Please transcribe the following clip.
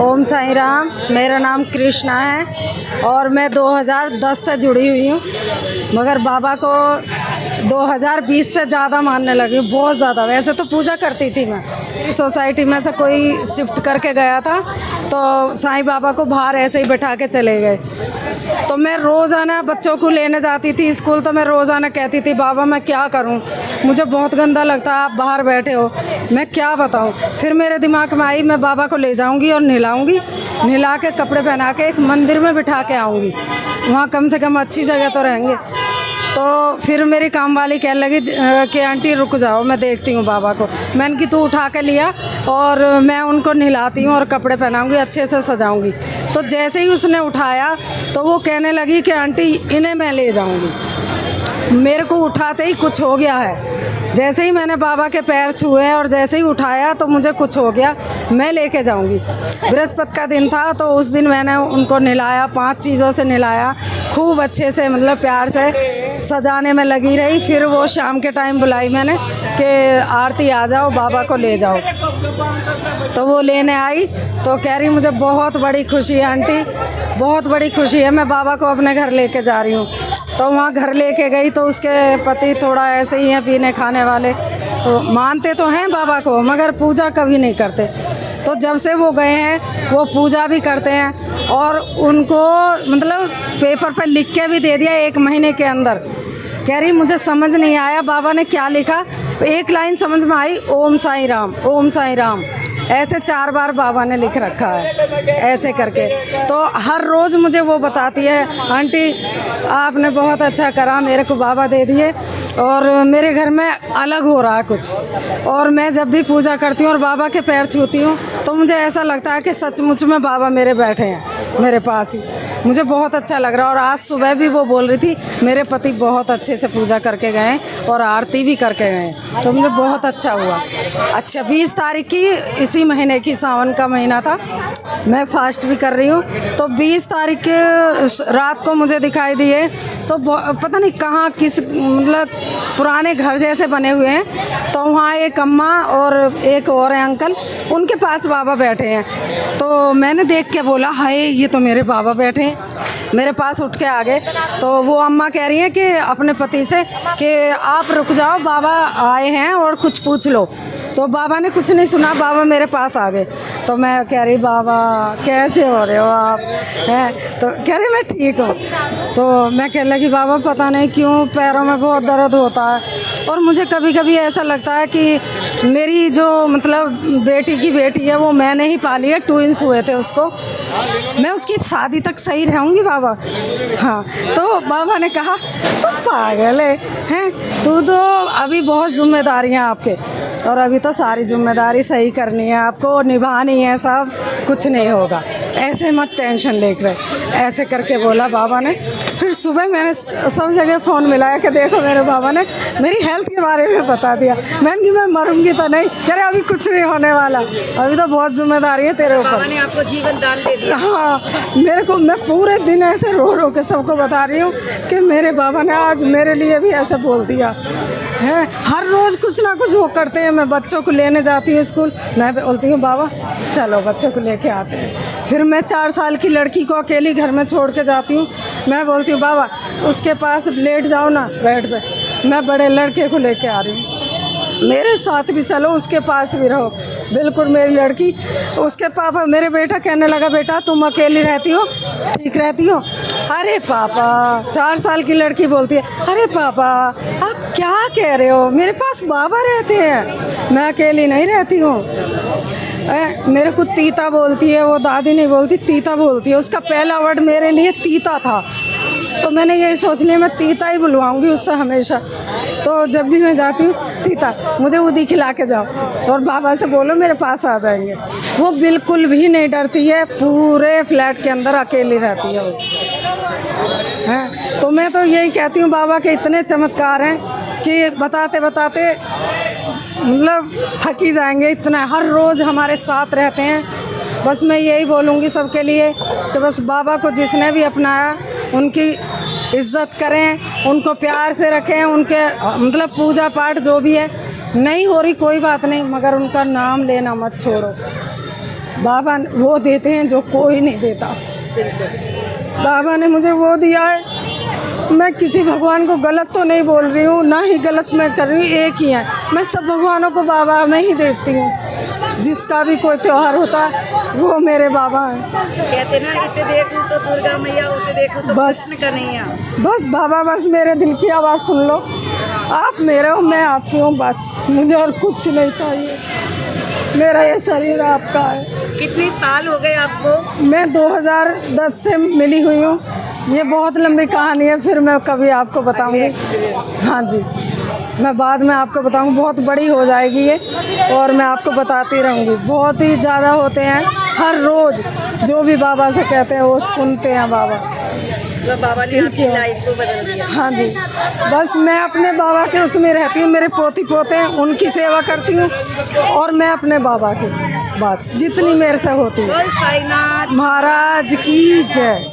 ओम साईं राम। मेरा नाम कृष्णा है और मैं 2010 से जुड़ी हुई हूँ, मगर बाबा को 2020 से ज़्यादा मानने लगी, बहुत ज़्यादा। वैसे तो पूजा करती थी मैं, सोसाइटी में से कोई शिफ्ट करके गया था तो साईं बाबा को बाहर ऐसे ही बैठा के चले गए। तो मैं रोज़ाना बच्चों को लेने जाती थी स्कूल, तो मैं रोज़ाना कहती थी बाबा मैं क्या करूं, मुझे बहुत गंदा लगता है, आप बाहर बैठे हो, मैं क्या बताऊं। फिर मेरे दिमाग में आई मैं बाबा को ले जाऊंगी और नहलाऊंगी, नहला के कपड़े पहना के एक मंदिर में बिठा के आऊँगी, वहाँ कम से कम अच्छी जगह तो रहेंगे। तो फिर मेरी काम वाली कहने लगी कि आंटी रुक जाओ, मैं देखती हूँ बाबा को। मैंने कि तू उठा के लिया और मैं उनको नहलाती हूँ और कपड़े पहनाऊँगी, अच्छे से सजाऊँगी। तो जैसे ही उसने उठाया तो वो कहने लगी कि आंटी इन्हें मैं ले जाऊँगी। मेरे को उठाते ही कुछ हो गया है, जैसे ही मैंने बाबा के पैर छुए और जैसे ही उठाया तो मुझे कुछ हो गया, मैं लेके जाऊंगी। बृहस्पति का दिन था तो उस दिन मैंने उनको नहलाया, 5 चीज़ों से नहलाया, खूब अच्छे से, मतलब प्यार से सजाने में लगी रही। फिर वो शाम के टाइम बुलाई मैंने कि आरती आ जाओ, बाबा को ले जाओ। तो वो लेने आई तो कह रही मुझे बहुत बड़ी खुशी है आंटी, बहुत बड़ी खुशी है, मैं बाबा को अपने घर लेके जा रही हूँ। तो वहाँ घर लेके गई तो उसके पति थोड़ा ऐसे ही हैं पीने खाने वाले, तो मानते तो हैं बाबा को मगर पूजा कभी नहीं करते। तो जब से वो गए हैं वो पूजा भी करते हैं और उनको मतलब पेपर पर लिख के भी दे दिया 1 महीने के अंदर। कह रही मुझे समझ नहीं आया बाबा ने क्या लिखा, एक लाइन समझ में आई, ओम साईं राम, ओम साईं राम, ऐसे 4 बार बाबा ने लिख रखा है ऐसे करके। तो हर रोज़ मुझे वो बताती है आंटी आपने बहुत अच्छा करा, मेरे को बाबा दे दिए और मेरे घर में अलग हो रहा है कुछ। और मैं जब भी पूजा करती हूँ और बाबा के पैर छूती हूँ तो मुझे ऐसा लगता है कि सचमुच में बाबा मेरे बैठे हैं मेरे पास ही, मुझे बहुत अच्छा लग रहा है। और आज सुबह भी वो बोल रही थी मेरे पति बहुत अच्छे से पूजा करके गए और आरती भी करके गए, तो मुझे बहुत अच्छा हुआ। अच्छा 20 तारीख की इसी महीने की, सावन का महीना था, मैं फास्ट भी कर रही हूँ। तो 20 तारीख के रात को मुझे दिखाई दिए तो पता नहीं कहाँ किस मतलब पुराने घर जैसे बने हुए हैं, तो वहाँ एक अम्मा और एक और है अंकल, उनके पास बाबा बैठे हैं। तो मैंने देख के बोला हाय ये तो मेरे बाबा बैठे हैं, मेरे पास उठ के आ गए। तो वो अम्मा कह रही हैं कि अपने पति से कि आप रुक जाओ, बाबा आए हैं और कुछ पूछ लो। तो बाबा ने कुछ नहीं सुना, बाबा मेरे पास आ गए। तो मैं कह रही बाबा कैसे हो रहे हो आप हैं, तो कह रहे मैं ठीक हूँ। तो मैं कहने लगी बाबा पता नहीं क्यों पैरों में बहुत दर्द होता है और मुझे कभी कभी ऐसा लगता है कि मेरी जो मतलब बेटी की बेटी है वो मैंने ही पाली है, ट्विंस हुए थे उसको, मैं उसकी शादी तक सही रहूँगी बाबा। हाँ तो बाबा ने कहा तो पागल है तू तो अभी बहुत जिम्मेदारियाँ आपके, और अभी तो सारी जिम्मेदारी सही करनी है आपको, निभानी है, सब कुछ नहीं होगा, ऐसे मत टेंशन लेकर, ऐसे करके बोला बाबा ने। फिर सुबह मैंने सब जगह फ़ोन मिलाया कि देखो मेरे बाबा ने मेरी हेल्थ के बारे में बता दिया। मैंने कि मैं मरूंगी तो नहीं, कह रहे अभी कुछ नहीं होने वाला, अभी तो बहुत जिम्मेदारी है तेरे ऊपर। बाबा ने आपको जीवन दान दे दिया। हाँ मेरे को, मैं पूरे दिन ऐसे रो रो के सबको बता रही हूँ कि मेरे बाबा ने आज मेरे लिए भी ऐसा बोल दिया है। हर रोज़ कुछ ना कुछ वो करते हैं। मैं बच्चों को लेने जाती हूँ स्कूल, मैं बोलती हूँ बाबा चलो बच्चों को लेके आते हैं। फिर मैं 4 साल की लड़की को अकेली घर में छोड़ के जाती हूँ, मैं बोलती हूँ बाबा उसके पास लेट जाओ ना बेड पे, मैं बड़े लड़के को लेके आ रही हूँ, मेरे साथ भी चलो, उसके पास भी रहो। बिल्कुल मेरी लड़की, उसके पापा, मेरे बेटा कहने लगा बेटा तुम अकेली रहती हो, ठीक रहती हो? अरे पापा, 4 साल की लड़की बोलती है अरे पापा आप क्या कह रहे हो, मेरे पास बाबा रहते हैं, मैं अकेली नहीं रहती हूँ। मेरे को तीता बोलती है, वो दादी नहीं बोलती, तीता बोलती है। उसका पहला वर्ड मेरे लिए तीता था, तो मैंने यही सोच लिया मैं तीता ही बुलवाऊंगी उससे हमेशा। तो जब भी मैं जाती हूँ तीता, मुझे उदी खिला के जाओ और बाबा से बोलो मेरे पास आ जाएंगे। वो बिल्कुल भी नहीं डरती है, पूरे फ्लैट के अंदर अकेली रहती है वो हैं। तो मैं तो यही कहती हूँ बाबा के इतने चमत्कार हैं कि बताते बताते मतलब थक ही जाएंगे, इतना हर रोज़ हमारे साथ रहते हैं। बस मैं यही बोलूँगी सबके लिए कि बस बाबा को जिसने भी अपनाया उनकी इज़्ज़त करें, उनको प्यार से रखें, उनके मतलब पूजा पाठ जो भी है नहीं हो रही कोई बात नहीं, मगर उनका नाम लेना मत छोड़ो। बाबा वो देते हैं जो कोई नहीं देता। बाबा ने मुझे वो दिया है। मैं किसी भगवान को गलत तो नहीं बोल रही हूँ, ना ही गलत मैं कर रही हूँ, एक ही है। मैं सब भगवानों को बाबा में ही देखती हूँ। जिसका भी कोई त्योहार होता है वो मेरे बाबा हैं। कहते ना, इसे देखूं तो दुर्गा मैया, उसे देखूं तो बस। कृष्ण कन्हैया। बस बाबा, बस मेरे दिल की आवाज़ सुन लो। आप मेरे हो, मैं आपकी हूँ, बस मुझे और कुछ नहीं चाहिए। मेरा ये शरीर आपका है। कितने साल हो गए आपको? मैं 2010 से मिली हुई हूँ। ये बहुत लंबी कहानी है, फिर मैं कभी आपको बताऊंगी। हाँ जी, मैं बाद में आपको बताऊंगी, बहुत बड़ी हो जाएगी ये, और मैं आपको बताती रहूँगी। बहुत ही ज़्यादा होते हैं, हर रोज़ जो भी बाबा से कहते हैं वो सुनते हैं बाबा। तो बाबा ने आपकी लाइफ को बदल दिया। हाँ जी, बस मैं अपने बाबा के उसमें रहती हूँ। मेरे पोती पोते हैं, उनकी सेवा करती हूँ, और मैं अपने बाबा की, बस जितनी मेरे से होती है। बोल साईनाथ महाराज की जय।